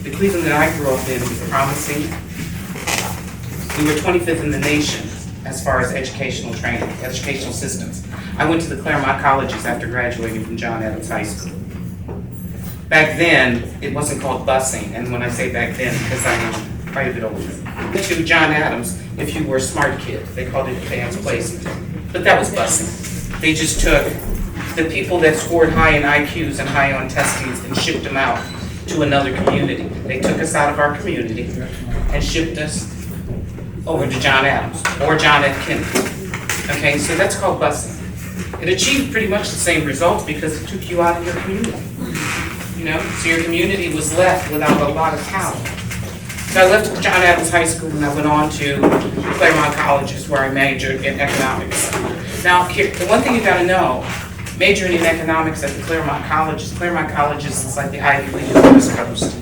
The Cleveland that I grew up in was promising. We were 25th in the nation as far as educational training, educational systems. I went to the Claremont colleges after graduating from John Adams High School. Back then, it wasn't called busing, and when I say back then, because I am quite a bit older. To John Adams, if you were a smart kid, they called it advanced placement. But that was busing. They just took the people that scored high in IQs and high on testings and shipped them out to another community. They took us out of our community and shipped us over to John Adams or John F. Kennedy. Okay, so that's called busing. It achieved pretty much the same results because it took you out of your community. You know, so your community was left without a lot of talent. So I left John Adams High School and I went on to Claremont Colleges where I majored in economics. Now, here, the one thing you gotta know, majoring in economics at the Claremont Colleges is like the Ivy League of the West Coast.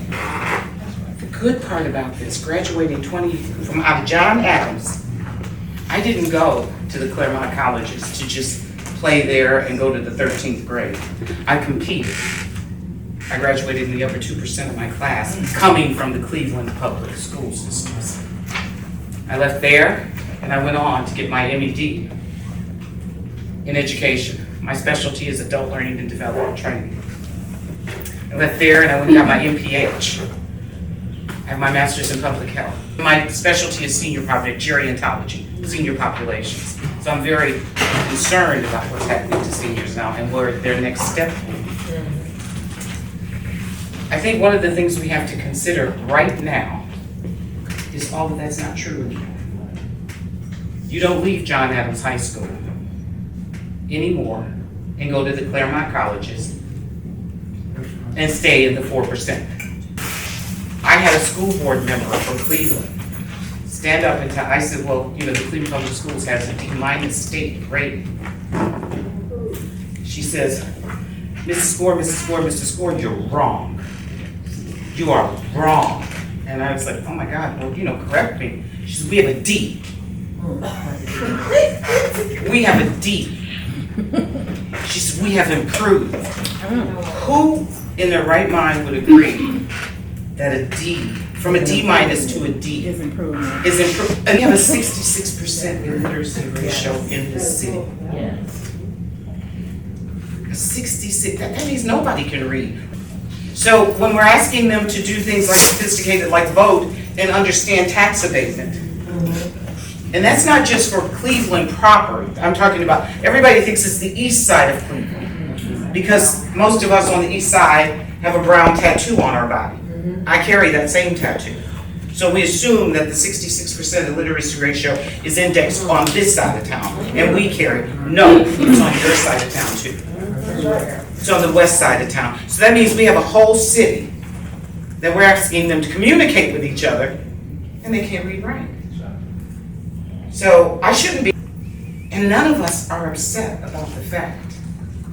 The good part about this, graduating from out of John Adams, I didn't go to the Claremont Colleges to just play there and go to the 13th grade. I competed. I graduated in the upper 2% of my class, coming from the Cleveland public school systems. I left there and I went on to get my MED in education. My specialty is adult learning and development training. I left there and I went and got my MPH. I have my master's in public health. My specialty is gerontology, senior populations. So I'm very concerned about what's happening to seniors now and where their next step will be. I think one of the things we have to consider right now is all of that's not true anymore. You don't leave John Adams High School anymore and go to the Claremont colleges and stay in the 4%. I had a school board member from Cleveland stand up and tell, I said, well, you know, the Cleveland Public Schools has a D- state rating. She says, Mrs. Gore, you're wrong. You are wrong. And I was like, oh my God, well, you know, correct me. She said, we have a D. We have a D. She said, we have improved. Who in their right mind would agree that a D, from a D- to a D, is improved? And we have a 66% illiteracy ratio in this city. Yes. A 66, that means nobody can read. So when we're asking them to do things like sophisticated, like vote and understand tax abatement, and that's not just for Cleveland proper. I'm talking about, everybody thinks it's the east side of Cleveland because most of us on the east side have a brown tattoo on our body. I carry that same tattoo. So we assume that the 66% illiteracy ratio is indexed on this side of town, and we carry, no, it's on your side of town too. It's on the west side of town. So that means we have a whole city that we're asking them to communicate with each other, and they can't read and write. So I shouldn't be, and none of us are upset about the fact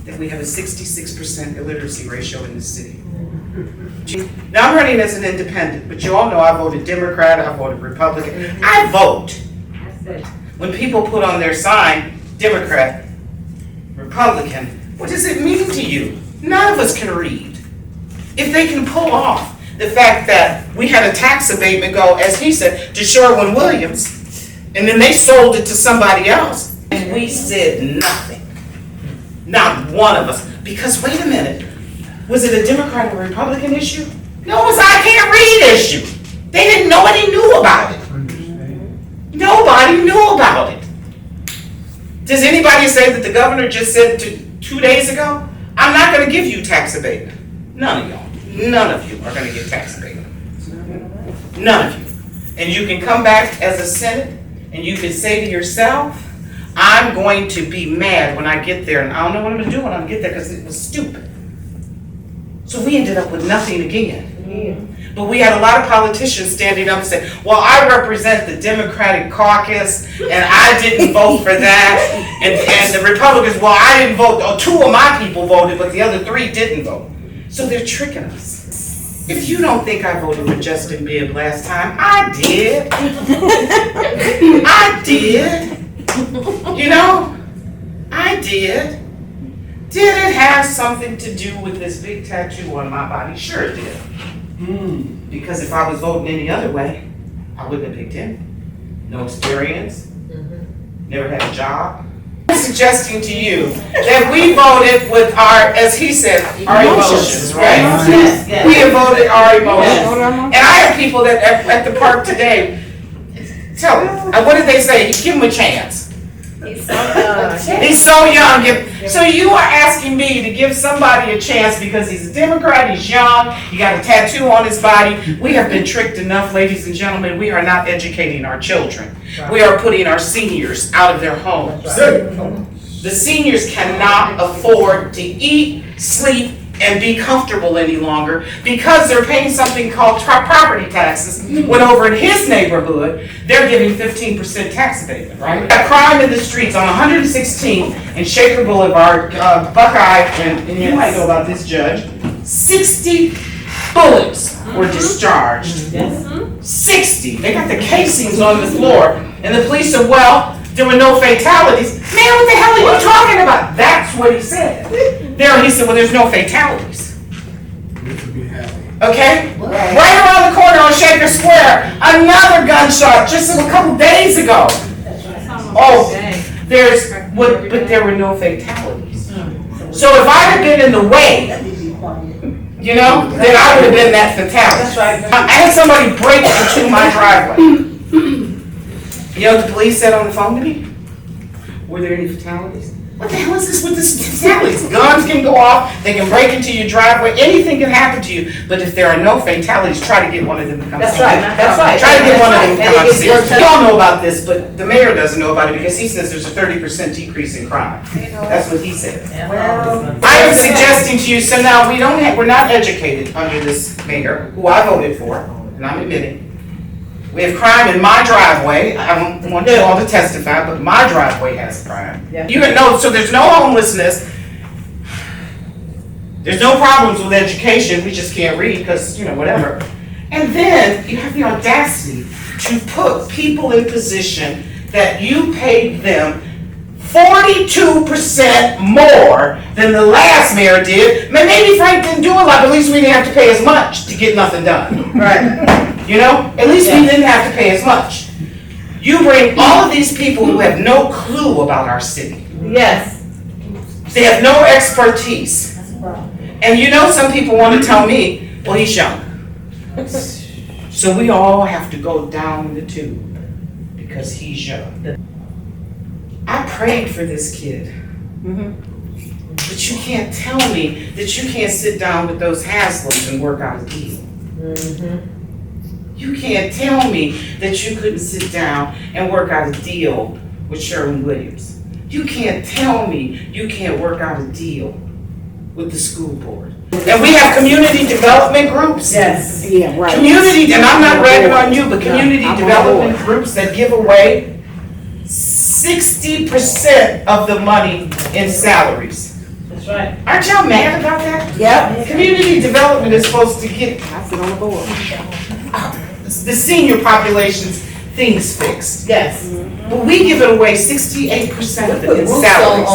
that we have a 66% illiteracy ratio in this city. Now I'm running as an independent, but you all know I voted Democrat, I voted Republican. I vote. When people put on their sign, Democrat, Republican, what does it mean to you? None of us can read. If they can pull off the fact that we had a tax abatement go, as he said, to Sherwin-Williams, and then they sold it to somebody else, and we said nothing. Not one of us. Because wait a minute, was it a Democrat or Republican issue? No, it was I can't read issue. They didn't, nobody knew about it. Nobody knew about it. Does anybody say that the governor just said 2 days ago, I'm not going to give you tax abatement? None of y'all. None of you are going to get tax abatement. None of you. And you can come back as a Senate and you can say to yourself, I'm going to be mad when I get there, and I don't know what I'm going to do when I get there because it was stupid. So we ended up with nothing again. But we had a lot of politicians standing up and saying, well, I represent the Democratic caucus, and I didn't vote for that. And the Republicans, well, I didn't vote. Oh, 2 of my people voted, but the other 3 didn't vote. So they're tricking us. If you don't think I voted for Justin Bibb last time, I did. I did. You know, I did. Did it have something to do with this big tattoo on my body? Sure it did. Because if I was voting any other way, I wouldn't have picked him. No experience, never had a job. I'm suggesting to you that we voted with our, as he said, our emotions, right? Yes, yes. We have voted our emotions. And I have people that at the park today, tell them, what did they say? Give him a chance. He's so young. He's so young. So you are asking me to give somebody a chance because he's a Democrat, he's young, he got a tattoo on his body. We have been tricked enough, ladies and gentlemen. We are not educating our children. We are putting our seniors out of their homes. The seniors cannot afford to eat, sleep, and be comfortable any longer because they're paying something called property taxes, when over in his neighborhood, they're giving 15% tax abatement, right? A crime in the streets on 116th and Shaker Boulevard, Buckeye, and you might know about this, Judge, 60 bullets were discharged. 60. They got the casings on the floor, and the police said, well, there were no fatalities. Man, what the hell are you talking about? That's what he said. There, he said, well, there's no fatalities. Okay? Right around the corner on Shaker Square, another gunshot just a couple days ago. Oh, but there were no fatalities. So if I'd have been in the way, you know, then I would have been that fatality. I had somebody break into my driveway. You know what the police said on the phone to me? Were there any fatalities? What the hell is this with this fatalities? Guns can go off, they can break into your driveway, anything can happen to you. But if there are no fatalities, try to get one of them to come see you. That's right. Try to get one of them to come out see you. You all know about this, but the mayor doesn't know about it because he says there's a 30% decrease in crime. That's what he said. I am suggesting to you, so now we're not educated under this mayor, who I voted for, and I'm admitting. We have crime in my driveway. I don't want you all to testify, but my driveway has crime. You know, so there's no homelessness. There's no problems with education. We just can't read because, you know, whatever. And then you have the audacity to put people in position that you paid them 42% more than the last mayor did. Maybe Frank didn't do a lot, but at least we didn't have to pay as much to get nothing done. Right. You know, at least we didn't have to pay as much. You bring all of these people who have no clue about our city. Yes. They have no expertise. And you know, some people want to tell me, well, he's young. So we all have to go down the tube because he's young. I prayed for this kid. But you can't tell me that you can't sit down with those Haslems and work out a deal. You can't tell me that you couldn't sit down and work out a deal with Sherwin Williams. You can't tell me you can't work out a deal with the school board. And we have community development groups. Yes. Yeah, right. Community, and I'm not ragging on you, but community development groups that give away 60% of the money in salaries. That's right. Aren't y'all mad about that? Yep. Community development is supposed to get I sit on the board. the senior population's things fixed. Yes. But we give it away 68% of it in salaries.